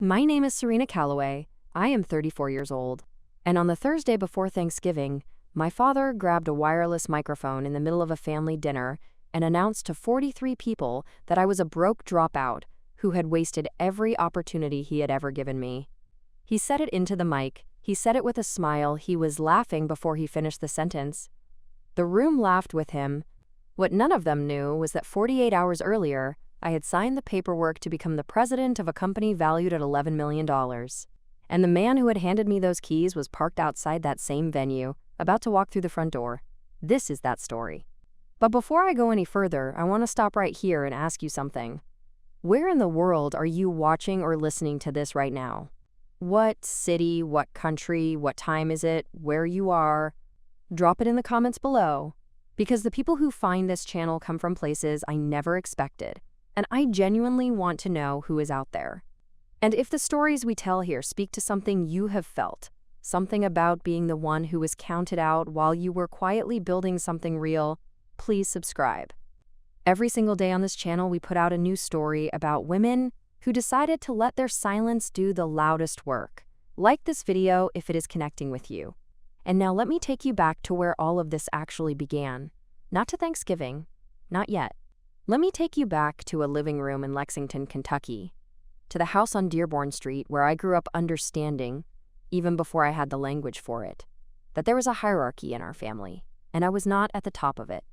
My name is Serena Calloway. I am 34 years old. And on the Thursday before Thanksgiving, my father grabbed a wireless microphone in the middle of a family dinner and announced to 43 people that I was a broke dropout who had wasted every opportunity he had ever given me. He said it into the mic. He said it with a smile. He was laughing before he finished the sentence. The room laughed with him. What none of them knew was that 48 hours earlier, I had signed the paperwork to become the president of a company valued at $11 million. And the man who had handed me those keys was parked outside that same venue, about to walk through the front door. This is that story. But before I go any further, I want to stop right here and ask you something. Where in the world are you watching or listening to this right now? What city, what country, what time is it, where you are? Drop it in the comments below, because the people who find this channel come from places I never expected, and I genuinely want to know who is out there. And if the stories we tell here speak to something you have felt, something about being the one who was counted out while you were quietly building something real, please subscribe. Every single day on this channel, we put out a new story about women who decided to let their silence do the loudest work. Like this video if it is connecting with you. And now let me take you back to where all of this actually began. Not to Thanksgiving, not yet. Let me take you back to a living room in Lexington, Kentucky, to the house on Dearborn Street where I grew up understanding, even before I had the language for it, that there was a hierarchy in our family, and I was not at the top of it.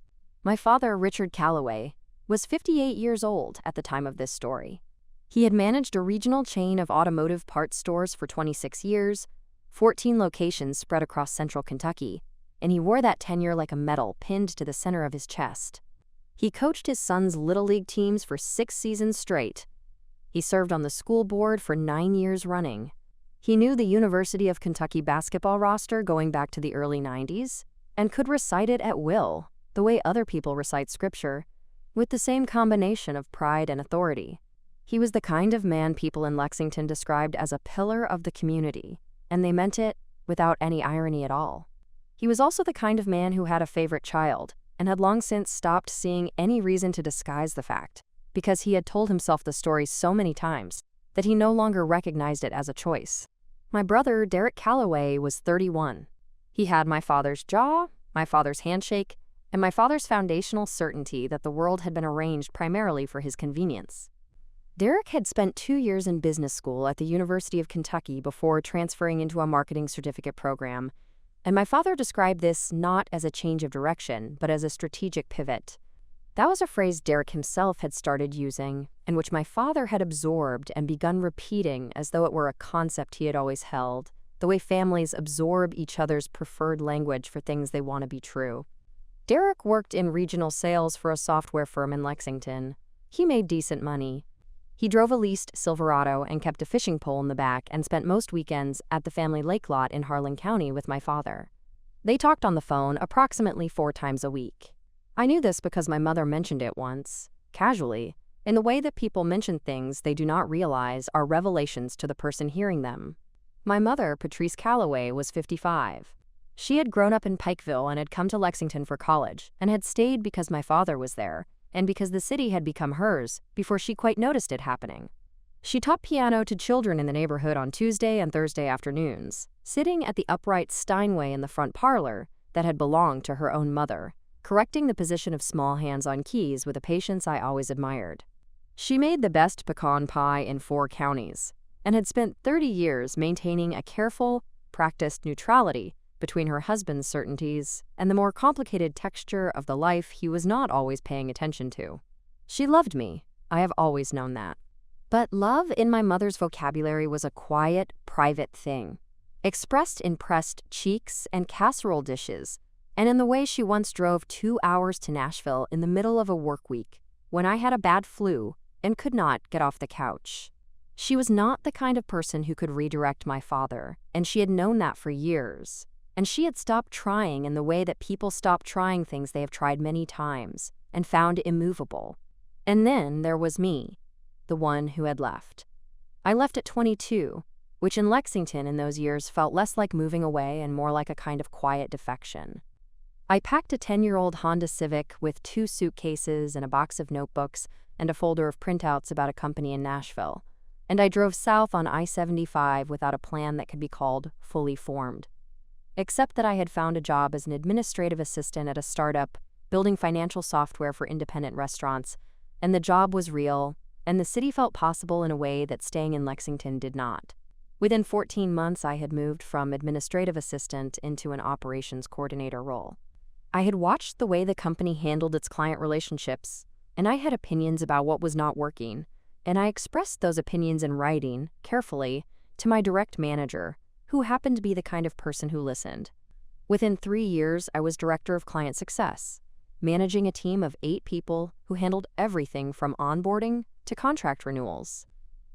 My father, Richard Calloway, was 58 years old at the time of this story. He had managed a regional chain of automotive parts stores for 26 years, 14 locations spread across central Kentucky, and he wore that tenure like a medal pinned to the center of his chest. He coached his son's Little League teams for 6 seasons straight. He served on the school board for 9 years running. He knew the University of Kentucky basketball roster going back to the early 90s and could recite it at will, the way other people recite scripture, with the same combination of pride and authority. He was the kind of man people in Lexington described as a pillar of the community, and they meant it without any irony at all. He was also the kind of man who had a favorite child and had long since stopped seeing any reason to disguise the fact, because he had told himself the story so many times that he no longer recognized it as a choice. My brother, Derek Calloway, was 31. He had my father's jaw, my father's handshake, and my father's foundational certainty that the world had been arranged primarily for his convenience. Derek had spent 2 years in business school at the University of Kentucky before transferring into a marketing certificate program, and my father described this not as a change of direction, but as a strategic pivot. That was a phrase Derek himself had started using, and which my father had absorbed and begun repeating as though it were a concept he had always held, the way families absorb each other's preferred language for things they want to be true. Derek worked in regional sales for a software firm in Lexington. He made decent money. He drove a leased Silverado and kept a fishing pole in the back and spent most weekends at the family lake lot in Harlan County with my father. They talked on the phone approximately 4 times a week. I knew this because my mother mentioned it once, casually, in the way that people mention things they do not realize are revelations to the person hearing them. My mother, Patrice Calloway, was 55. She had grown up in Pikeville and had come to Lexington for college and had stayed because my father was there, and because the city had become hers before she quite noticed it happening. She taught piano to children in the neighborhood on Tuesday and Thursday afternoons, sitting at the upright Steinway in the front parlor that had belonged to her own mother, correcting the position of small hands on keys with a patience I always admired. She made the best pecan pie in 4 counties, and had spent 30 years maintaining a careful, practiced neutrality between her husband's certainties and the more complicated texture of the life he was not always paying attention to. She loved me. I have always known that. But love in my mother's vocabulary was a quiet, private thing, expressed in pressed cheeks and casserole dishes, and in the way she once drove 2 hours to Nashville in the middle of a work week when I had a bad flu and could not get off the couch. She was not the kind of person who could redirect my father, and she had known that for years. And she had stopped trying in the way that people stop trying things they have tried many times and found immovable. And then there was me, the one who had left. I left at 22, which in Lexington in those years felt less like moving away and more like a kind of quiet defection. I packed a 10-year-old Honda Civic with 2 suitcases and a box of notebooks and a folder of printouts about a company in Nashville. and I drove south on I-75 without a plan that could be called fully formed. Except that I had found a job as an administrative assistant at a startup, building financial software for independent restaurants, and the job was real, and the city felt possible in a way that staying in Lexington did not. Within 14 months, I had moved from administrative assistant into an operations coordinator role. I had watched the way the company handled its client relationships, and I had opinions about what was not working, and I expressed those opinions in writing, carefully, to my direct manager, who happened to be the kind of person who listened. Within 3 years, I was director of client success, managing a team of 8 people who handled everything from onboarding to contract renewals.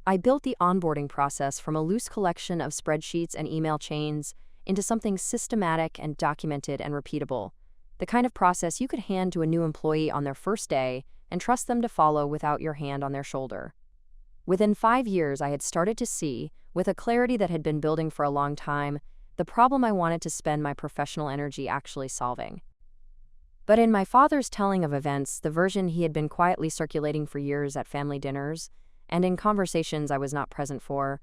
I built the onboarding process from a loose collection of spreadsheets and email chains into something systematic and documented and repeatable, the kind of process you could hand to a new employee on their first day and trust them to follow without your hand on their shoulder. Within 5 years, I had started to see, with a clarity that had been building for a long time, the problem I wanted to spend my professional energy actually solving. But in my father's telling of events, the version he had been quietly circulating for years at family dinners, and in conversations I was not present for,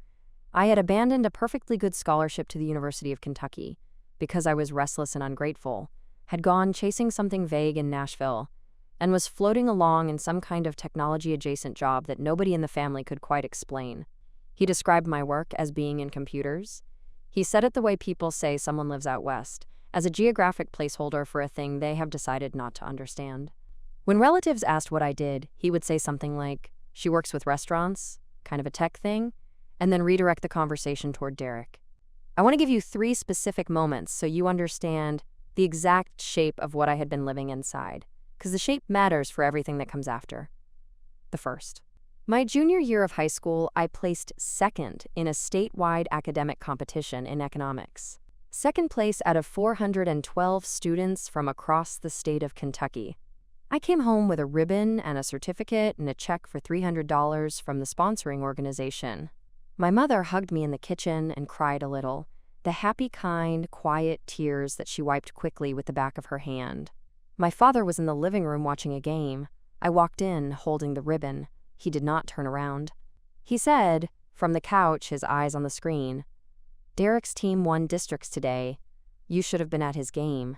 I had abandoned a perfectly good scholarship to the University of Kentucky, because I was restless and ungrateful, had gone chasing something vague in Nashville, and was floating along in some kind of technology-adjacent job that nobody in the family could quite explain. He described my work as being in computers. He said it the way people say someone lives out west, as a geographic placeholder for a thing they have decided not to understand. When relatives asked what I did, he would say something like, "She works with restaurants, kind of a tech thing," and then redirect the conversation toward Derek. I want to give you 3 specific moments so you understand the exact shape of what I had been living inside, because the shape matters for everything that comes after. The first. My junior year of high school, I placed second in a statewide academic competition in economics. Second place out of 412 students from across the state of Kentucky. I came home with a ribbon and a certificate and a check for $300 from the sponsoring organization. My mother hugged me in the kitchen and cried a little, the happy kind, quiet tears that she wiped quickly with the back of her hand. My father was in the living room watching a game. I walked in, holding the ribbon. He did not turn around. He said, from the couch, his eyes on the screen, "Derek's team won districts today. You should have been at his game."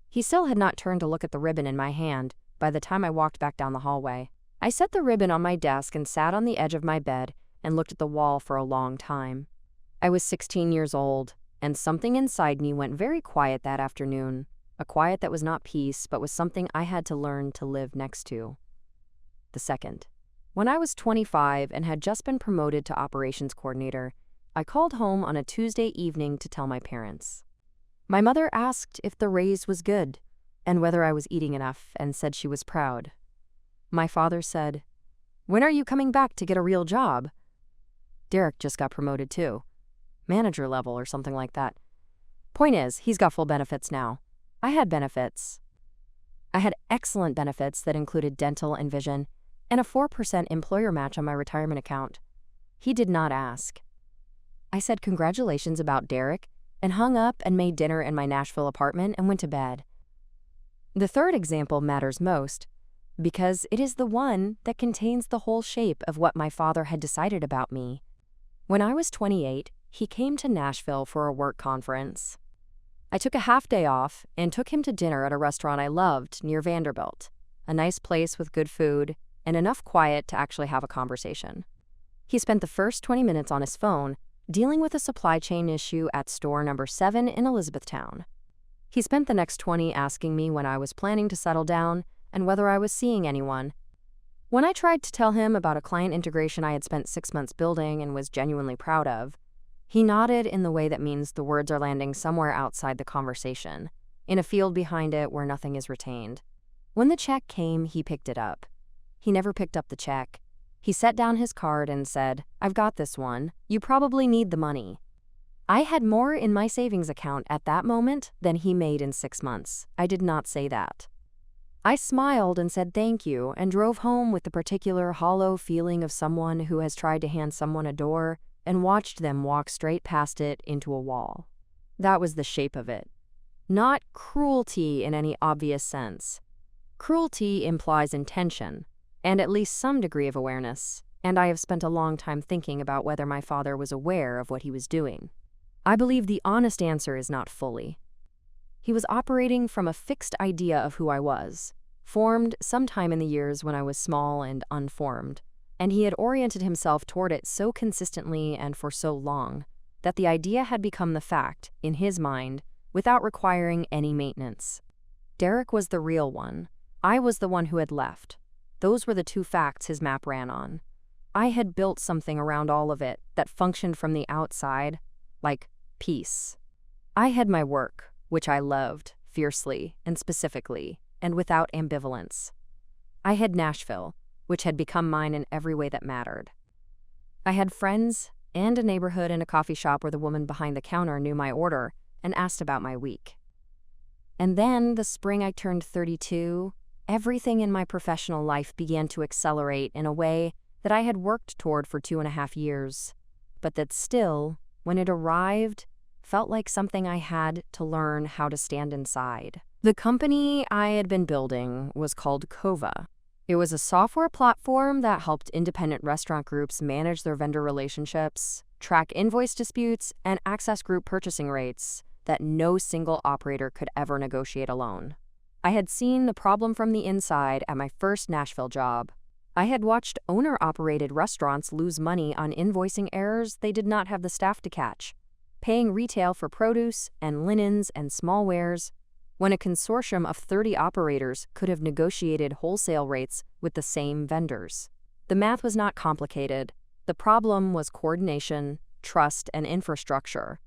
He still had not turned to look at the ribbon in my hand by the time I walked back down the hallway. I set the ribbon on my desk and sat on the edge of my bed and looked at the wall for a long time. I was 16 years old, and something inside me went very quiet that afternoon, a quiet that was not peace, but was something I had to learn to live next to. The second. When I was 25 and had just been promoted to operations coordinator, I called home on a Tuesday evening to tell my parents. My mother asked if the raise was good and whether I was eating enough, and said she was proud. My father said, "When are you coming back to get a real job?" Derek just got promoted too. Manager level or something like that. Point is, he's got full benefits now. I had benefits. I had excellent benefits that included dental and vision, and a 4% employer match on my retirement account. He did not ask. I said congratulations about Derek and hung up and made dinner in my Nashville apartment and went to bed. The third example matters most because it is the one that contains the whole shape of what my father had decided about me. When I was 28, he came to Nashville for a work conference. I took a half day off and took him to dinner at a restaurant I loved near Vanderbilt, a nice place with good food and enough quiet to actually have a conversation. He spent the first 20 minutes on his phone dealing with a supply chain issue at store number 7 in Elizabethtown. He spent the next 20 asking me when I was planning to settle down and whether I was seeing anyone. When I tried to tell him about a client integration I had spent 6 months building and was genuinely proud of, he nodded in the way that means the words are landing somewhere outside the conversation, in a field behind it where nothing is retained. When the check came, he picked it up. He never picked up the check. He set down his card and said, "I've got this one. You probably need the money." I had more in my savings account at that moment than he made in 6 months. I did not say that. I smiled and said thank you and drove home with the particular hollow feeling of someone who has tried to hand someone a door and watched them walk straight past it into a wall. That was the shape of it. Not cruelty in any obvious sense. Cruelty implies intention, and at least some degree of awareness. and I have spent a long time thinking about whether my father was aware of what he was doing. I believe the honest answer is not fully. He was operating from a fixed idea of who I was, formed sometime in the years when I was small and unformed, and he had oriented himself toward it so consistently and for so long that the idea had become the fact, in his mind, without requiring any maintenance. Derek was the real one. I was the one who had left. Those were the two facts his map ran on. I had built something around all of it that functioned from the outside like peace. I had my work, which I loved, fiercely and specifically, and without ambivalence. I had Nashville, which had become mine in every way that mattered. I had friends and a neighborhood and a coffee shop where the woman behind the counter knew my order and asked about my week. And then, the spring I turned 32, everything in my professional life began to accelerate in a way that I had worked toward for 2.5 years, but that still, when it arrived, felt like something I had to learn how to stand inside. The company I had been building was called Kova. It was a software platform that helped independent restaurant groups manage their vendor relationships, track invoice disputes, and access group purchasing rates that no single operator could ever negotiate alone. I had seen the problem from the inside at my first Nashville job. I had watched owner-operated restaurants lose money on invoicing errors they did not have the staff to catch, paying retail for produce and linens and small wares, when a consortium of 30 operators could have negotiated wholesale rates with the same vendors. The math was not complicated. The problem was coordination, trust, and infrastructure.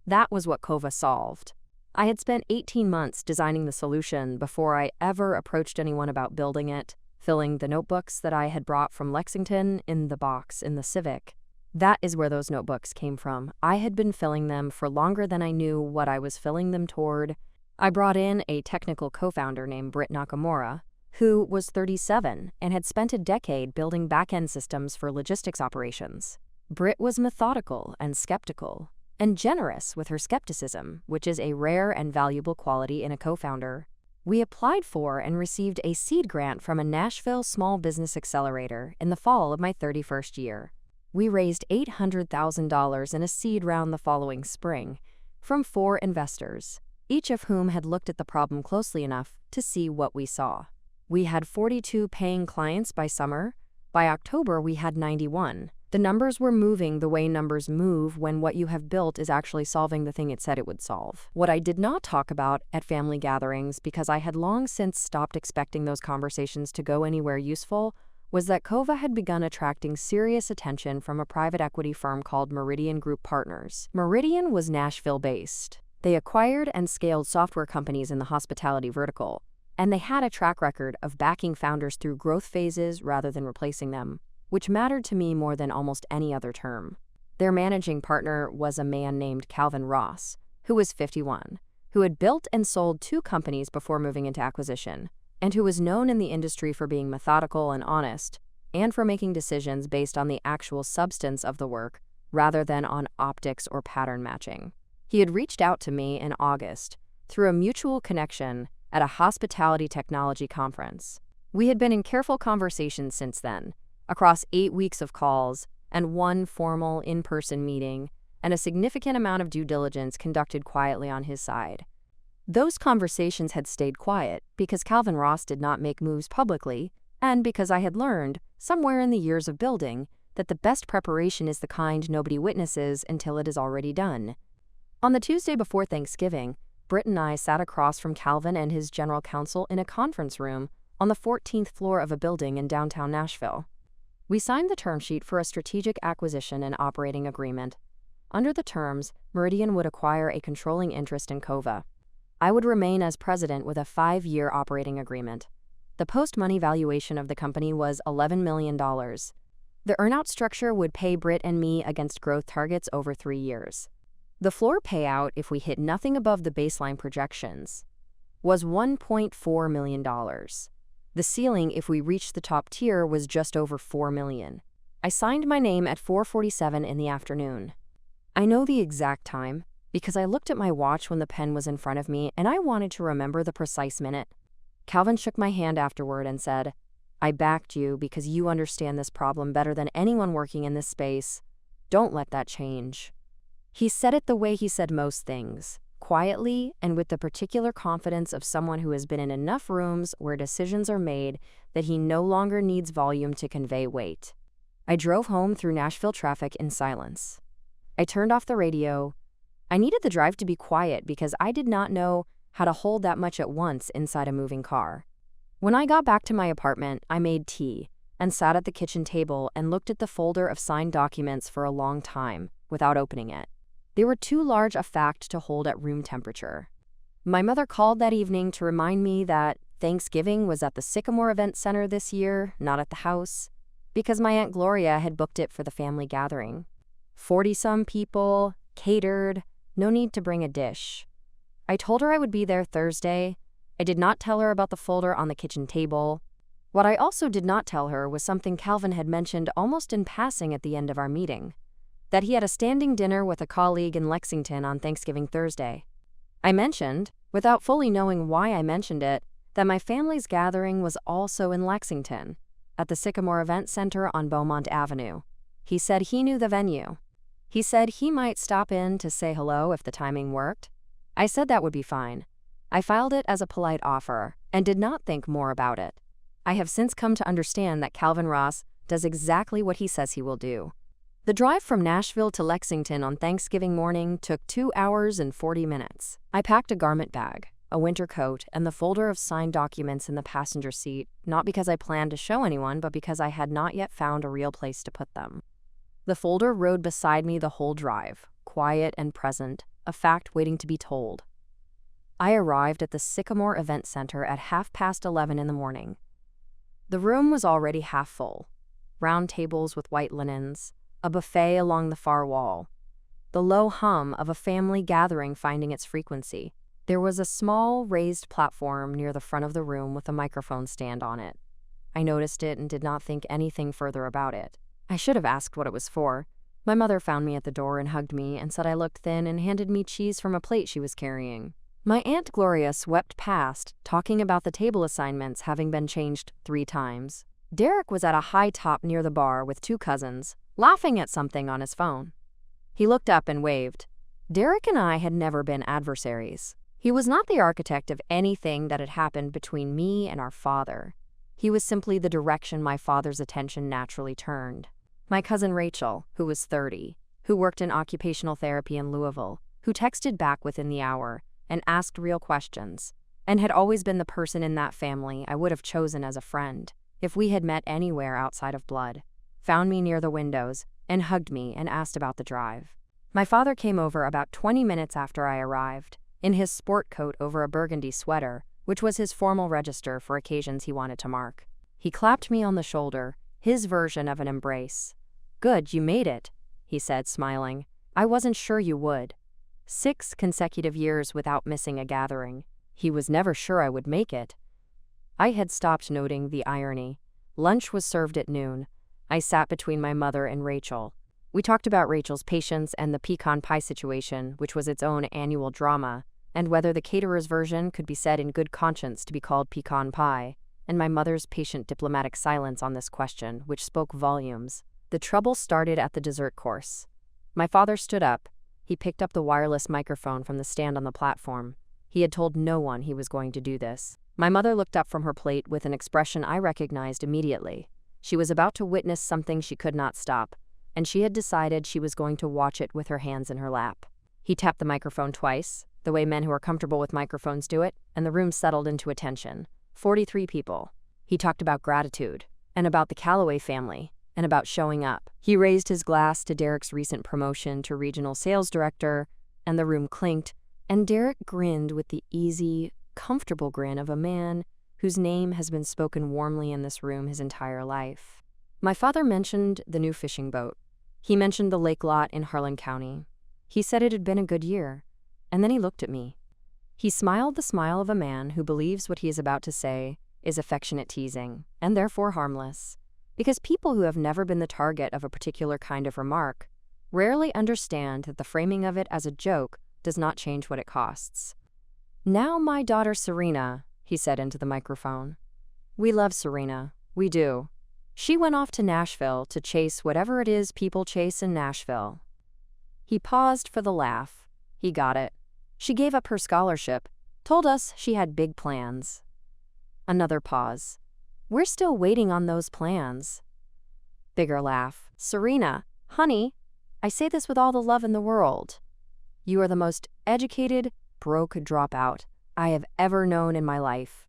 That was what Kova solved. I had spent 18 months designing the solution before I ever approached anyone about building it, filling the notebooks that I had brought from Lexington in the box in the Civic. That is where those notebooks came from. I had been filling them for longer than I knew what I was filling them toward. I brought in a technical co-founder named Britt Nakamura, who was 37 and had spent a decade building back-end systems for logistics operations. Britt was methodical and skeptical, and generous with her skepticism, which is a rare and valuable quality in a co-founder. We applied for and received a seed grant from a Nashville small business accelerator in the fall of my 31st year. We raised $800,000 in a seed round the following spring from 4 investors, each of whom had looked at the problem closely enough to see what we saw. We had 42 paying clients by summer. By October, we had 91. The numbers were moving the way numbers move when what you have built is actually solving the thing it said it would solve. What I did not talk about at family gatherings, because I had long since stopped expecting those conversations to go anywhere useful, was that Kova had begun attracting serious attention from a private equity firm called Meridian Group Partners. Meridian was Nashville-based. They acquired and scaled software companies in the hospitality vertical, and they had a track record of backing founders through growth phases rather than replacing them, which mattered to me more than almost any other term. Their managing partner was a man named Calvin Ross, who was 51, who had built and sold 2 companies before moving into acquisition, and who was known in the industry for being methodical and honest, and for making decisions based on the actual substance of the work rather than on optics or pattern matching. He had reached out to me in August through a mutual connection at a hospitality technology conference. We had been in careful conversation since then, across 8 weeks of calls and 1 formal in-person meeting, and a significant amount of due diligence conducted quietly on his side. Those conversations had stayed quiet because Calvin Ross did not make moves publicly, and because I had learned, somewhere in the years of building, that the best preparation is the kind nobody witnesses until it is already done. On the Tuesday before Thanksgiving, Britt and I sat across from Calvin and his general counsel in a conference room on the 14th floor of a building in downtown Nashville. We signed the term sheet for a strategic acquisition and operating agreement. Under the terms, Meridian would acquire a controlling interest in Kova. I would remain as president with a 5-year operating agreement. The post-money valuation of the company was $11 million. The earnout structure would pay Britt and me against growth targets over 3 years. The floor payout, if we hit nothing above the baseline projections, was $1.4 million. The ceiling, if we reached the top tier, was just over $4 million. I signed my name at 4:47 in the afternoon. I know the exact time because I looked at my watch when the pen was in front of me and I wanted to remember the precise minute. Calvin shook my hand afterward and said, I backed you because you understand this problem better than anyone working in this space. Don't let that change." He said it the way he said most things, quietly and with the particular confidence of someone who has been in enough rooms where decisions are made that he no longer needs volume to convey weight. I drove home through Nashville traffic in silence. I turned off the radio. I needed the drive to be quiet because I did not know how to hold that much at once inside a moving car. When I got back to my apartment, I made tea and sat at the kitchen table and looked at the folder of signed documents for a long time without opening it. They were too large a fact to hold at room temperature. My mother called that evening to remind me that Thanksgiving was at the Sycamore Event Center this year, not at the house, because my Aunt Gloria had booked it for the family gathering. 40-some people, catered, no need to bring a dish. I told her I would be there Thursday. I did not tell her about the folder on the kitchen table. What I also did not tell her was something Calvin had mentioned almost in passing at the end of our meeting, that he had a standing dinner with a colleague in Lexington on Thanksgiving Thursday. I mentioned, without fully knowing why I mentioned it, that my family's gathering was also in Lexington, at the Sycamore Event Center on Beaumont Avenue. He said he knew the venue. He said he might stop in to say hello if the timing worked. I said that would be fine. I filed it as a polite offer and did not think more about it. I have since come to understand that Calvin Ross does exactly what he says he will do. The drive from Nashville to Lexington on Thanksgiving morning took 2 hours and 40 minutes. I packed a garment bag, a winter coat, and the folder of signed documents in the passenger seat, not because I planned to show anyone, but because I had not yet found a real place to put them. The folder rode beside me the whole drive, quiet and present, a fact waiting to be told. I arrived at the Sycamore Event Center at 11:30 in the morning. The room was already half full. Round tables with white linens, a buffet along the far wall. The low hum of a family gathering finding its frequency. There was a small, raised platform near the front of the room with a microphone stand on it. I noticed it and did not think anything further about it. I should have asked what it was for. My mother found me at the door and hugged me and said I looked thin and handed me cheese from a plate she was carrying. My Aunt Gloria swept past, talking about the table assignments having been changed 3 times. Derek was at a high top near the bar with 2 cousins, laughing at something on his phone. He looked up and waved. Derek and I had never been adversaries. He was not the architect of anything that had happened between me and our father. He was simply the direction my father's attention naturally turned. My cousin Rachel, who was 30, who worked in occupational therapy in Louisville, who texted back within the hour and asked real questions, and had always been the person in that family I would have chosen as a friend if we had met anywhere outside of blood, found me near the windows and hugged me and asked about the drive. My father came over about 20 minutes after I arrived, in his sport coat over a burgundy sweater, which was his formal register for occasions he wanted to mark. He clapped me on the shoulder, his version of an embrace. "Good, you made it," he said, smiling. "I wasn't sure you would." 6 consecutive years without missing a gathering. He was never sure I would make it. I had stopped noting the irony. Lunch was served at noon. I sat between my mother and Rachel. We talked about Rachel's patients and the pecan pie situation, which was its own annual drama, and whether the caterer's version could be said in good conscience to be called pecan pie, and my mother's patient diplomatic silence on this question, which spoke volumes. The trouble started at the dessert course. My father stood up. He picked up the wireless microphone from the stand on the platform. He had told no one he was going to do this. My mother looked up from her plate with an expression I recognized immediately. She was about to witness something she could not stop, and she had decided she was going to watch it with her hands in her lap. He tapped the microphone twice, the way men who are comfortable with microphones do it, and the room settled into attention. 43 people. He talked about gratitude, and about the Calloway family, and about showing up. He raised his glass to Derek's recent promotion to regional sales director, and the room clinked, and Derek grinned with the easy, comfortable grin of a man whose name has been spoken warmly in this room his entire life. My father mentioned the new fishing boat. He mentioned the lake lot in Harlan County. He said it had been a good year, and then he looked at me. He smiled the smile of a man who believes what he is about to say is affectionate teasing, and therefore harmless, because people who have never been the target of a particular kind of remark rarely understand that the framing of it as a joke does not change what it costs. "Now my daughter Serena," he said into the microphone. "We love Serena. We do. She went off to Nashville to chase whatever it is people chase in Nashville. He paused for the laugh. He got it. She gave up her scholarship, told us she had big plans. Another pause. We're still waiting on those plans. Bigger laugh. Serena, honey, I say this with all the love in the world. You are the most educated, broke dropout I have ever known in my life.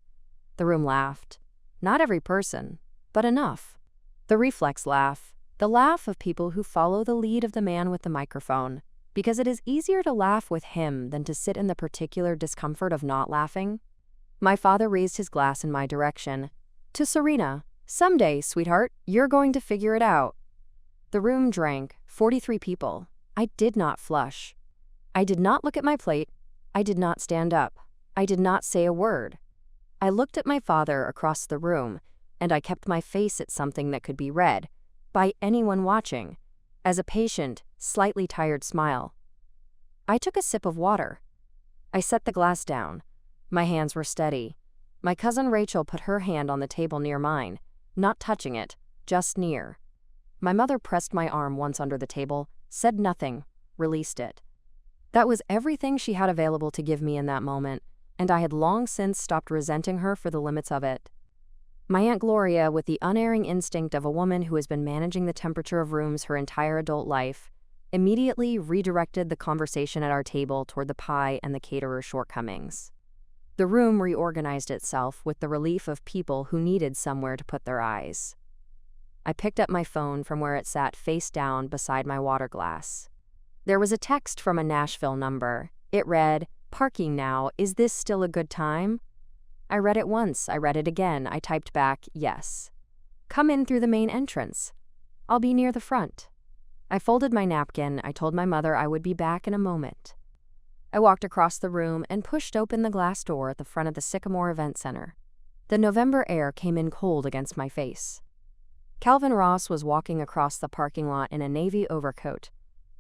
The room laughed. Not every person, but enough. The reflex laugh. The laugh of people who follow the lead of the man with the microphone, because it is easier to laugh with him than to sit in the particular discomfort of not laughing. My father raised his glass in my direction. To Serena, someday, sweetheart, you're going to figure it out. The room drank, 43 people. I did not flush. I did not look at my plate. I did not stand up. I did not say a word. I looked at my father across the room, and I kept my face at something that could be read, by anyone watching, as a patient, slightly tired smile. I took a sip of water. I set the glass down. My hands were steady. My cousin Rachel put her hand on the table near mine, not touching it, just near. My mother pressed my arm once under the table, said nothing, released it. That was everything she had available to give me in that moment, and I had long since stopped resenting her for the limits of it. My Aunt Gloria, with the unerring instinct of a woman who has been managing the temperature of rooms her entire adult life, immediately redirected the conversation at our table toward the pie and the caterer's shortcomings. The room reorganized itself with the relief of people who needed somewhere to put their eyes. I picked up my phone from where it sat face down beside my water glass. There was a text from a Nashville number. It read, "Parking now, is this still a good time?" I read it once, I read it again, I typed back, "Yes." "Come in through the main entrance. I'll be near the front." I folded my napkin, I told my mother I would be back in a moment. I walked across the room and pushed open the glass door at the front of the Sycamore Event Center. The November air came in cold against my face. Calvin Ross was walking across the parking lot in a navy overcoat,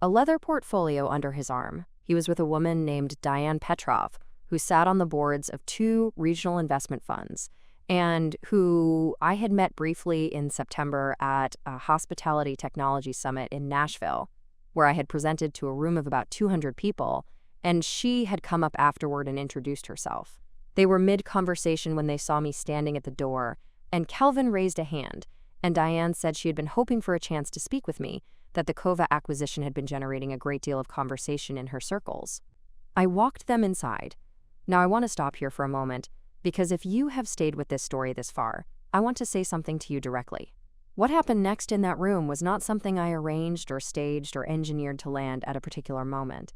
a leather portfolio under his arm. He was with a woman named Diane Petrov, who sat on the boards of 2 regional investment funds, and who I had met briefly in September at a hospitality technology summit in Nashville, where I had presented to a room of about 200 people, and she had come up afterward and introduced herself. They were mid-conversation when they saw me standing at the door, and Calvin raised a hand, and Diane said she had been hoping for a chance to speak with me, that the Kova acquisition had been generating a great deal of conversation in her circles. I walked them inside. Now I want to stop here for a moment, because if you have stayed with this story this far, I want to say something to you directly. What happened next in that room was not something I arranged or staged or engineered to land at a particular moment.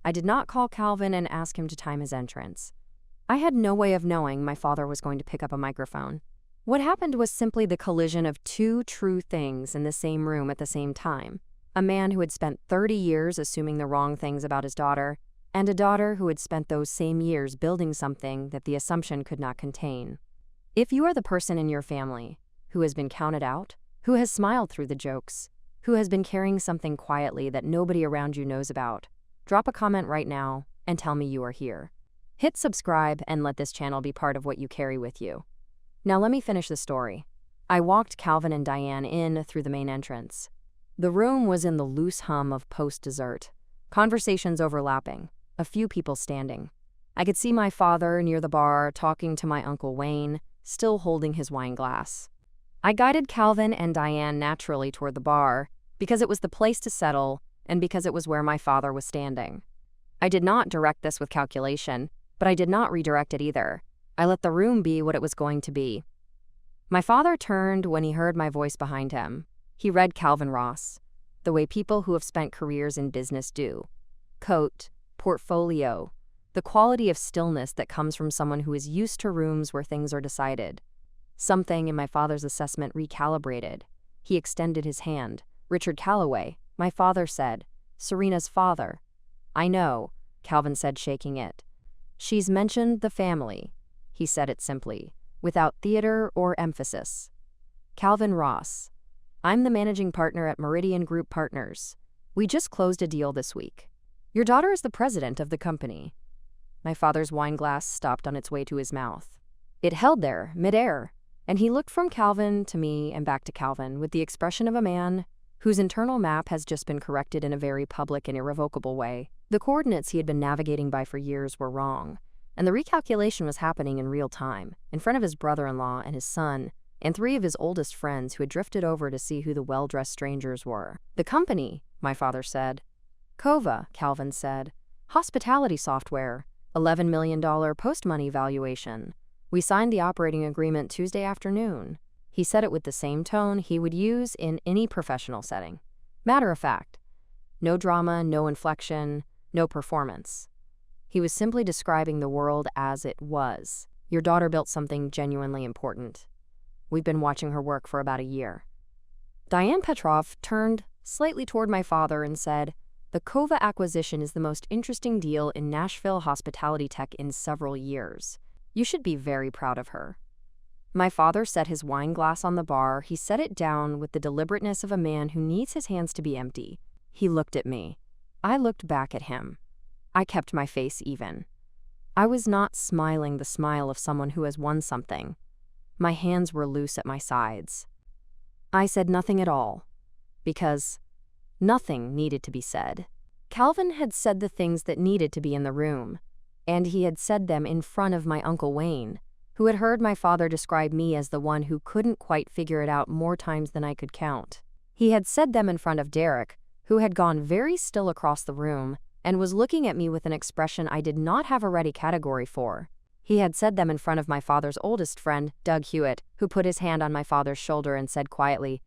I did not call Calvin and ask him to time his entrance. I had no way of knowing my father was going to pick up a microphone. What happened was simply the collision of 2 true things in the same room at the same time. A man who had spent 30 years assuming the wrong things about his daughter, and a daughter who had spent those same years building something that the assumption could not contain. If you are the person in your family who has been counted out, who has smiled through the jokes, who has been carrying something quietly that nobody around you knows about, drop a comment right now and tell me you are here. Hit subscribe and let this channel be part of what you carry with you. Now let me finish the story. I walked Calvin and Diane in through the main entrance. The room was in the loose hum of post-dessert, conversations overlapping, a few people standing. I could see my father near the bar talking to my Uncle Wayne, still holding his wine glass. I guided Calvin and Diane naturally toward the bar because it was the place to settle and because it was where my father was standing. I did not direct this with calculation, but I did not redirect it either. I let the room be what it was going to be. My father turned when he heard my voice behind him. He read Calvin Ross, the way people who have spent careers in business do. Coat, portfolio, the quality of stillness that comes from someone who is used to rooms where things are decided. Something in my father's assessment recalibrated. He extended his hand. Richard Calloway, my father said. Serena's father. I know, Calvin said, shaking it. She's mentioned the family. He said it simply, without theater or emphasis. Calvin Ross. I'm the managing partner at Meridian Group Partners. We just closed a deal this week. Your daughter is the president of the company. My father's wine glass stopped on its way to his mouth. It held there, midair. And he looked from Calvin to me and back to Calvin with the expression of a man whose internal map has just been corrected in a very public and irrevocable way. The coordinates he had been navigating by for years were wrong, and the recalculation was happening in real time, in front of his brother-in-law and his son, and 3 of his oldest friends who had drifted over to see who the well-dressed strangers were. "The company," my father said. "Kova," Calvin said. "Hospitality software. $11 million post-money valuation. We signed the operating agreement Tuesday afternoon." He said it with the same tone he would use in any professional setting. Matter of fact. No drama, no inflection, no performance. He was simply describing the world as it was. "Your daughter built something genuinely important. We've been watching her work for about a year." Diane Petrov turned slightly toward my father and said, "The Kova acquisition is the most interesting deal in Nashville hospitality tech in several years. You should be very proud of her." My father set his wine glass on the bar. He set it down with the deliberateness of a man who needs his hands to be empty. He looked at me. I looked back at him. I kept my face even. I was not smiling the smile of someone who has won something. My hands were loose at my sides. I said nothing at all, because nothing needed to be said. Calvin had said the things that needed to be in the room, and he had said them in front of my Uncle Wayne, who had heard my father describe me as the one who couldn't quite figure it out more times than I could count. He had said them in front of Derek, who had gone very still across the room and was looking at me with an expression I did not have a ready category for. He had said them in front of my father's oldest friend, Doug Hewitt, who put his hand on my father's shoulder and said quietly,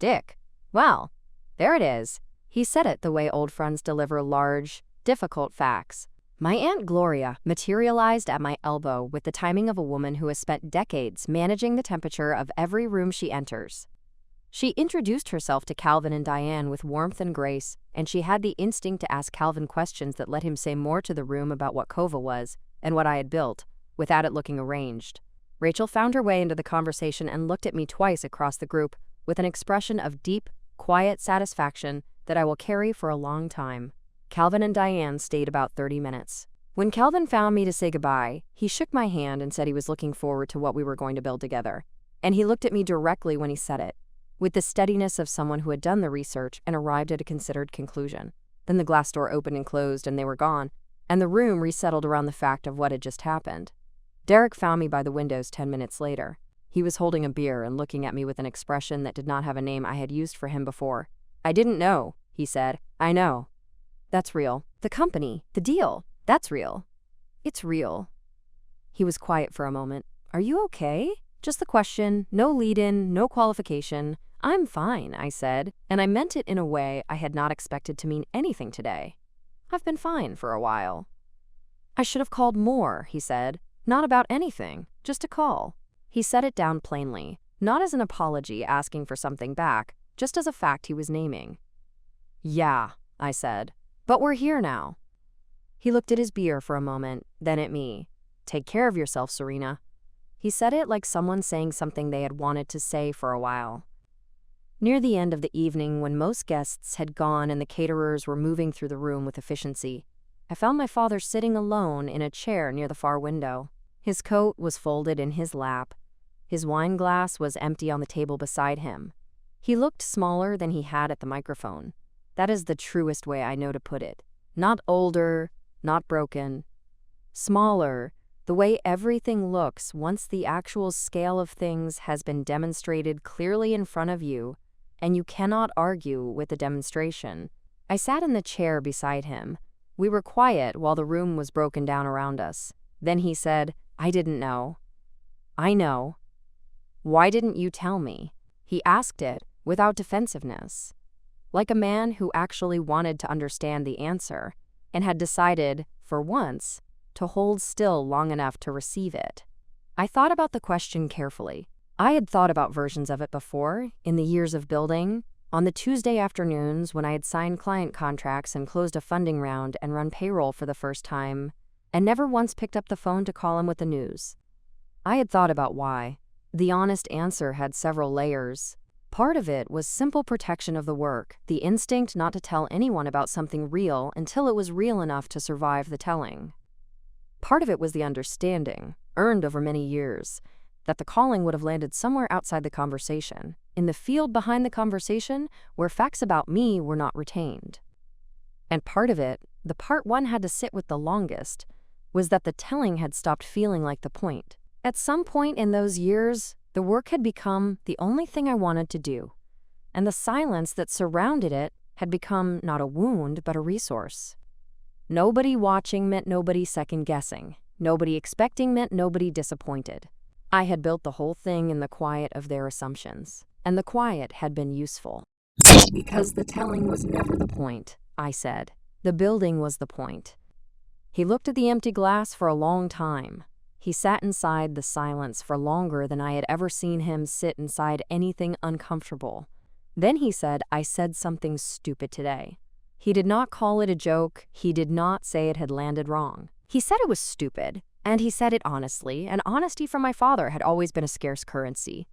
"Dick, well, there it is." He said it the way old friends deliver large, difficult facts. My Aunt Gloria materialized at my elbow with the timing of a woman who has spent decades managing the temperature of every room she enters. She introduced herself to Calvin and Diane with warmth and grace, and she had the instinct to ask Calvin questions that let him say more to the room about what Kova was and what I had built, without it looking arranged. Rachel found her way into the conversation and looked at me twice across the group with an expression of deep, quiet satisfaction that I will carry for a long time. Calvin and Diane stayed about 30 minutes. When Calvin found me to say goodbye, he shook my hand and said he was looking forward to what we were going to build together. And he looked at me directly when he said it, with the steadiness of someone who had done the research and arrived at a considered conclusion. Then the glass door opened and closed and they were gone, and the room resettled around the fact of what had just happened. Derek found me by the windows 10 minutes later. He was holding a beer and looking at me with an expression that did not have a name I had used for him before. "I didn't know," he said. "I know. That's real. The company, the deal, that's real. It's real." He was quiet for a moment. "Are you okay?" Just the question, no lead-in, no qualification. "I'm fine," I said, and I meant it in a way I had not expected to mean anything today. "I've been fine for a while." "I should have called more," he said. "Not about anything, just a call." He set it down plainly, not as an apology asking for something back, just as a fact he was naming. "Yeah," I said. "But we're here now." He looked at his beer for a moment, then at me. "Take care of yourself, Serena." He said it like someone saying something they had wanted to say for a while. Near the end of the evening, when most guests had gone and the caterers were moving through the room with efficiency, I found my father sitting alone in a chair near the far window. His coat was folded in his lap. His wine glass was empty on the table beside him. He looked smaller than he had at the microphone. That is the truest way I know to put it. Not older, not broken. Smaller, the way everything looks once the actual scale of things has been demonstrated clearly in front of you, and you cannot argue with the demonstration. I sat in the chair beside him. We were quiet while the room was broken down around us. Then he said, "I didn't know." "I know." "Why didn't you tell me?" He asked it without defensiveness, like a man who actually wanted to understand the answer and had decided, for once, to hold still long enough to receive it. I thought about the question carefully. I had thought about versions of it before, in the years of building, on the Tuesday afternoons when I had signed client contracts and closed a funding round and run payroll for the first time, and never once picked up the phone to call him with the news. I had thought about why. The honest answer had several layers. Part of it was simple protection of the work, the instinct not to tell anyone about something real until it was real enough to survive the telling. Part of it was the understanding, earned over many years, that the calling would have landed somewhere outside the conversation, in the field behind the conversation where facts about me were not retained. And part of it, the part one had to sit with the longest, was that the telling had stopped feeling like the point. At some point in those years, the work had become the only thing I wanted to do, and the silence that surrounded it had become not a wound but a resource. Nobody watching meant nobody second-guessing. Nobody expecting meant nobody disappointed. I had built the whole thing in the quiet of their assumptions, and the quiet had been useful. Because the telling was never the point, I said. The building was the point. He looked at the empty glass for a long time. He sat inside the silence for longer than I had ever seen him sit inside anything uncomfortable. Then he said, "I said something stupid today." He did not call it a joke. He did not say it had landed wrong. He said it was stupid, and he said it honestly, and honesty from my father had always been a scarce currency.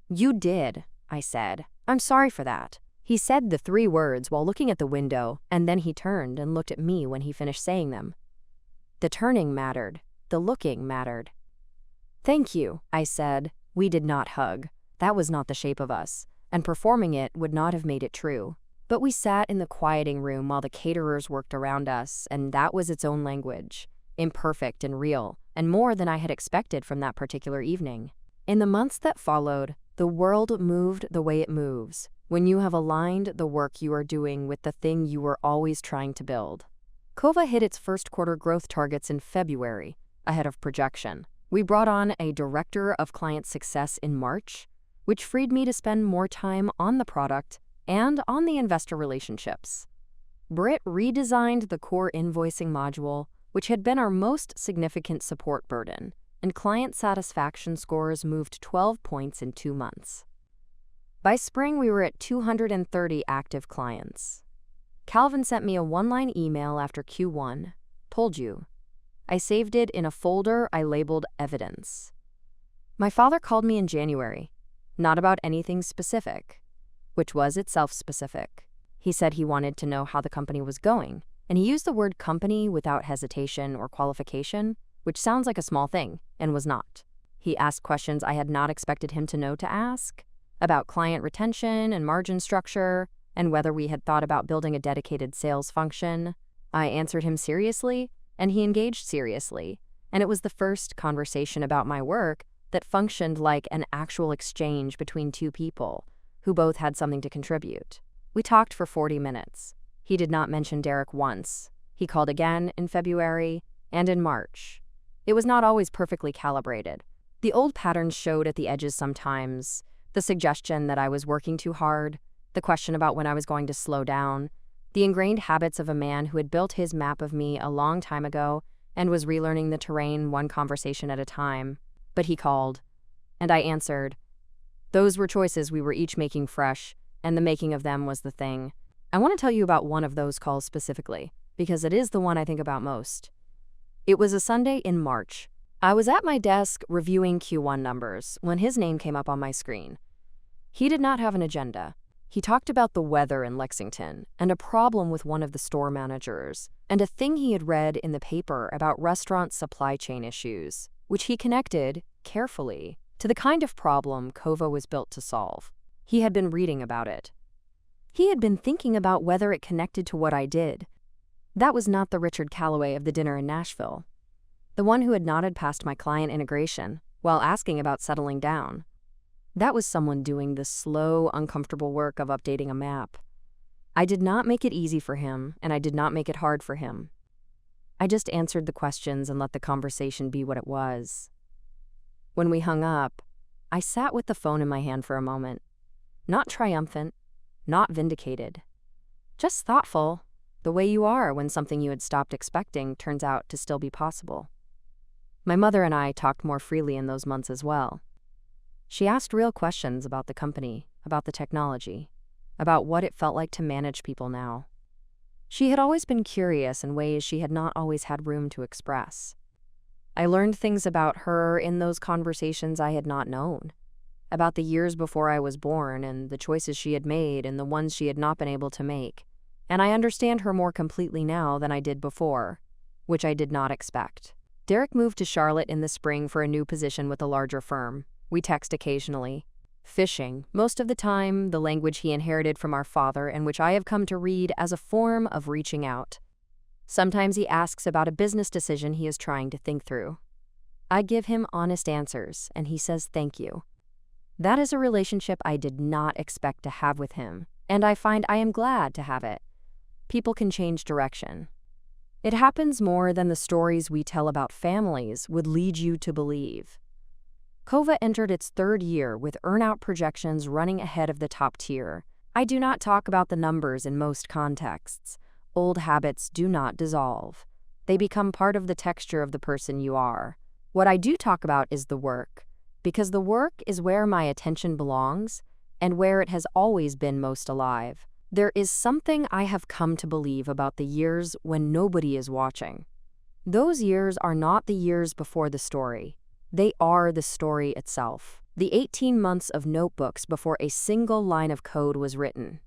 "You did," I said. "I'm sorry for that." He said the 3 words while looking at the window, and then he turned and looked at me when he finished saying them. The turning mattered. The looking mattered. "Thank you," I said. We did not hug. That was not the shape of us, and performing it would not have made it true. But we sat in the quieting room while the caterers worked around us, and that was its own language, imperfect and real, and more than I had expected from that particular evening. In the months that followed, the world moved the way it moves, when you have aligned the work you are doing with the thing you were always trying to build. Kova hit its first quarter growth targets in February, ahead of projection. We brought on a director of client success in March, which freed me to spend more time on the product and on the investor relationships. Britt redesigned the core invoicing module, which had been our most significant support burden, and client satisfaction scores moved 12 points in 2 months. By spring, we were at 230 active clients. Calvin sent me a 1-line email after Q1. "Told you." I saved it in a folder I labeled Evidence. My father called me in January, not about anything specific, which was itself specific. He said he wanted to know how the company was going, and he used the word company without hesitation or qualification, which sounds like a small thing, and was not. He asked questions I had not expected him to know to ask, about client retention and margin structure, and whether we had thought about building a dedicated sales function. I answered him seriously, and he engaged seriously, and it was the first conversation about my work that functioned like an actual exchange between 2 people who both had something to contribute. We talked for 40 minutes. He did not mention Derek once. He called again in February and in March. It was not always perfectly calibrated. The old patterns showed at the edges sometimes, the suggestion that I was working too hard, the question about when I was going to slow down, the ingrained habits of a man who had built his map of me a long time ago and was relearning the terrain one conversation at a time. But he called, and I answered. Those were choices we were each making fresh, and the making of them was the thing. I want to tell you about one of those calls specifically, because it is the one I think about most. It was a Sunday in March. I was at my desk reviewing Q1 numbers when his name came up on my screen. He did not have an agenda. He talked about the weather in Lexington and a problem with one of the store managers and a thing he had read in the paper about restaurant supply chain issues, which he connected, carefully, to the kind of problem Kova was built to solve. He had been reading about it. He had been thinking about whether it connected to what I did. That was not the Richard Calloway of the dinner in Nashville, the one who had nodded past my client integration while asking about settling down. That was someone doing the slow, uncomfortable work of updating a map. I did not make it easy for him, and I did not make it hard for him. I just answered the questions and let the conversation be what it was. When we hung up, I sat with the phone in my hand for a moment. Not triumphant, not vindicated. Just thoughtful, the way you are when something you had stopped expecting turns out to still be possible. My mother and I talked more freely in those months as well. She asked real questions about the company, about the technology, about what it felt like to manage people now. She had always been curious in ways she had not always had room to express. I learned things about her in those conversations I had not known, about the years before I was born and the choices she had made and the ones she had not been able to make, and I understand her more completely now than I did before, which I did not expect. Derek moved to Charlotte in the spring for a new position with a larger firm, We text occasionally. Fishing, most of the time the language he inherited from our father and which I have come to read as a form of reaching out. Sometimes he asks about a business decision he is trying to think through. I give him honest answers, and he says thank you. That is a relationship I did not expect to have with him, and I find I am glad to have it. People can change direction. It happens more than the stories we tell about families would lead you to believe. Kova entered its third year with earnout projections running ahead of the top tier. I do not talk about the numbers in most contexts. Old habits do not dissolve. They become part of the texture of the person you are. What I do talk about is the work, because the work is where my attention belongs and where it has always been most alive. There is something I have come to believe about the years when nobody is watching. Those years are not the years before the story. They are the story itself. The 18 months of notebooks before a single line of code was written.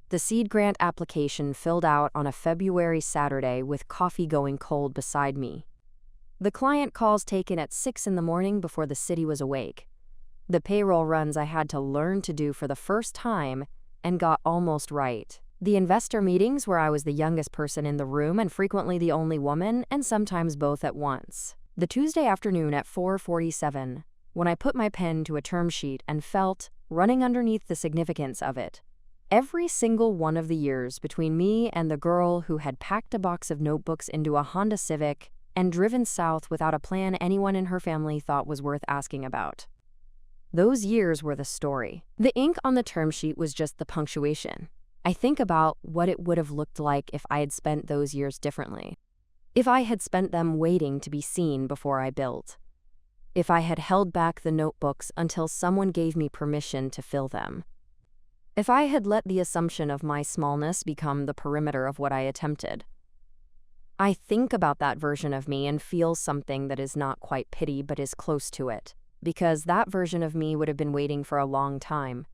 The seed grant application filled out on a February Saturday with coffee going cold beside me. The client calls taken at 6 in the morning before the city was awake. The payroll runs I had to learn to do for the first time and got almost right. The investor meetings where I was the youngest person in the room and frequently the only woman, and sometimes both at once. The Tuesday afternoon at 4:47, when I put my pen to a term sheet and felt, running underneath the significance of it, every single one of the years between me and the girl who had packed a box of notebooks into a Honda Civic and driven south without a plan anyone in her family thought was worth asking about. Those years were the story. The ink on the term sheet was just the punctuation. I think about what it would have looked like if I had spent those years differently. If I had spent them waiting to be seen before I built. If I had held back the notebooks until someone gave me permission to fill them. If I had let the assumption of my smallness become the perimeter of what I attempted. I think about that version of me and feel something that is not quite pity but is close to it, because that version of me would have been waiting for a long time.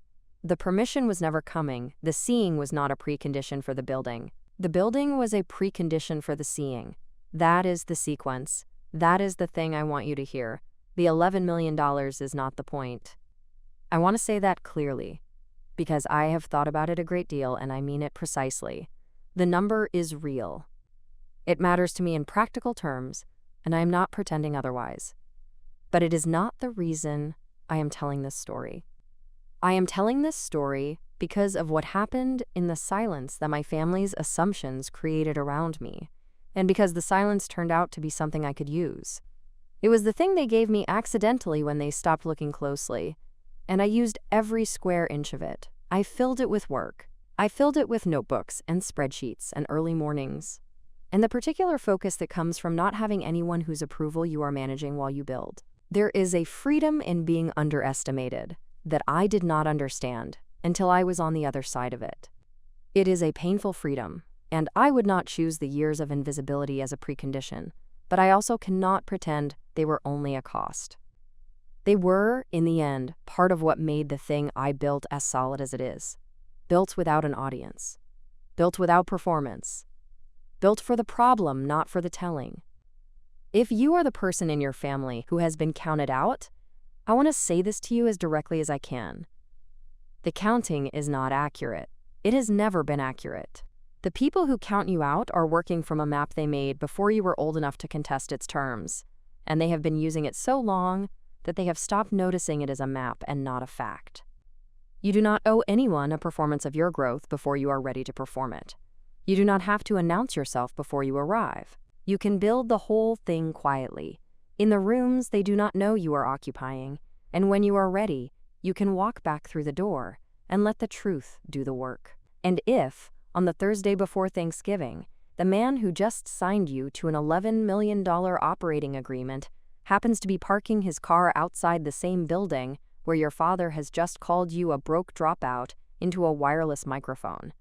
The permission was never coming. The seeing was not a precondition for the building. The building was a precondition for the seeing. That is the sequence. That is the thing I want you to hear. The $11 million is not the point. I want to say that clearly, because I have thought about it a great deal and I mean it precisely. The number is real. It matters to me in practical terms, and I am not pretending otherwise. But it is not the reason I am telling this story. I am telling this story because of what happened in the silence that my family's assumptions created around me, and because the silence turned out to be something I could use. It was the thing they gave me accidentally when they stopped looking closely, and I used every square inch of it. I filled it with work. I filled it with notebooks and spreadsheets and early mornings, and the particular focus that comes from not having anyone whose approval you are managing while you build. There is a freedom in being underestimated that I did not understand until I was on the other side of it. It is a painful freedom, and I would not choose the years of invisibility as a precondition, but I also cannot pretend they were only a cost. They were, in the end, part of what made the thing I built as solid as it is. Built without an audience. Built without performance. Built for the problem, not for the telling. If you are the person in your family who has been counted out, I want to say this to you as directly as I can. The counting is not accurate. It has never been accurate. The people who count you out are working from a map they made before you were old enough to contest its terms, and they have been using it so long that they have stopped noticing it as a map and not a fact. You do not owe anyone a performance of your growth before you are ready to perform it. You do not have to announce yourself before you arrive. You can build the whole thing quietly, in the rooms they do not know you are occupying, and when you are ready, you can walk back through the door and let the truth do the work. And if, on the Thursday before Thanksgiving, the man who just signed you to an $11 million operating agreement happens to be parking his car outside the same building where your father has just called you a broke dropout into a wireless microphone,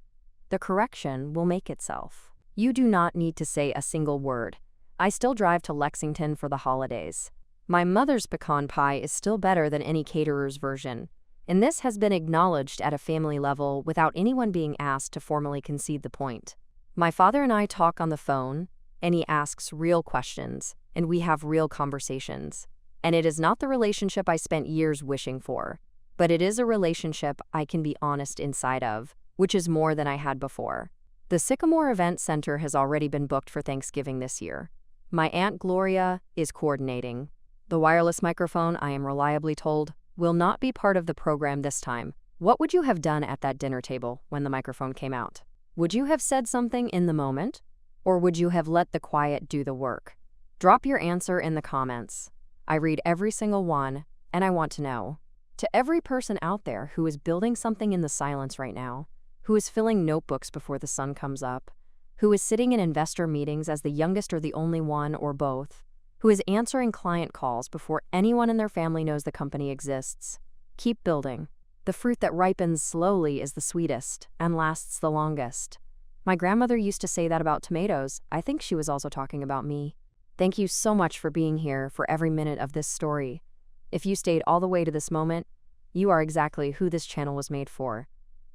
the correction will make itself. You do not need to say a single word. I still drive to Lexington for the holidays. My mother's pecan pie is still better than any caterer's version, and this has been acknowledged at a family level without anyone being asked to formally concede the point. My father and I talk on the phone, and he asks real questions, and we have real conversations. And it is not the relationship I spent years wishing for, but it is a relationship I can be honest inside of, which is more than I had before. The Sycamore Event Center has already been booked for Thanksgiving this year. My Aunt Gloria is coordinating. The wireless microphone, I am reliably told, will not be part of the program this time. What would you have done at that dinner table when the microphone came out? Would you have said something in the moment? Or would you have let the quiet do the work? Drop your answer in the comments. I read every single one, and I want to know. To every person out there who is building something in the silence right now, who is filling notebooks before the sun comes up, who is sitting in investor meetings as the youngest or the only one or both, who is answering client calls before anyone in their family knows the company exists, keep building. The fruit that ripens slowly is the sweetest and lasts the longest. My grandmother used to say that about tomatoes. I think she was also talking about me. Thank you so much for being here for every minute of this story. If you stayed all the way to this moment, you are exactly who this channel was made for.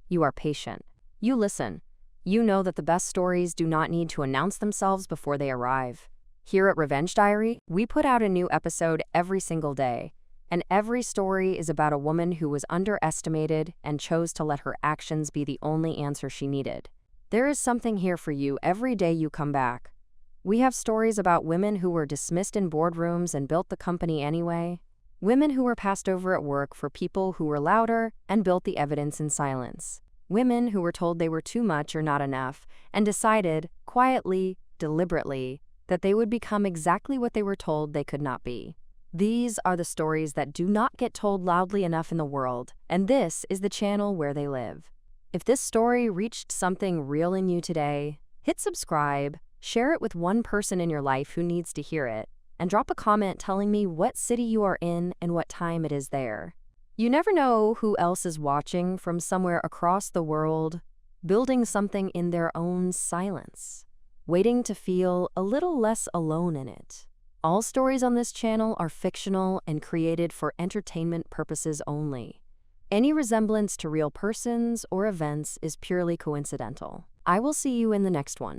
You are patient. You listen. You know that the best stories do not need to announce themselves before they arrive. Here at Revenge Diary, we put out a new episode every single day, and every story is about a woman who was underestimated and chose to let her actions be the only answer she needed. There is something here for you every day you come back. We have stories about women who were dismissed in boardrooms and built the company anyway, women who were passed over at work for people who were louder and built the evidence in silence, women who were told they were too much or not enough and decided, quietly, deliberately, that they would become exactly what they were told they could not be. These are the stories that do not get told loudly enough in the world, and this is the channel where they live. If this story reached something real in you today, hit subscribe, share it with one person in your life who needs to hear it, and drop a comment telling me what city you are in and what time it is there. You never know who else is watching from somewhere across the world, building something in their own silence, waiting to feel a little less alone in it. All stories on this channel are fictional and created for entertainment purposes only. Any resemblance to real persons or events is purely coincidental. I will see you in the next one.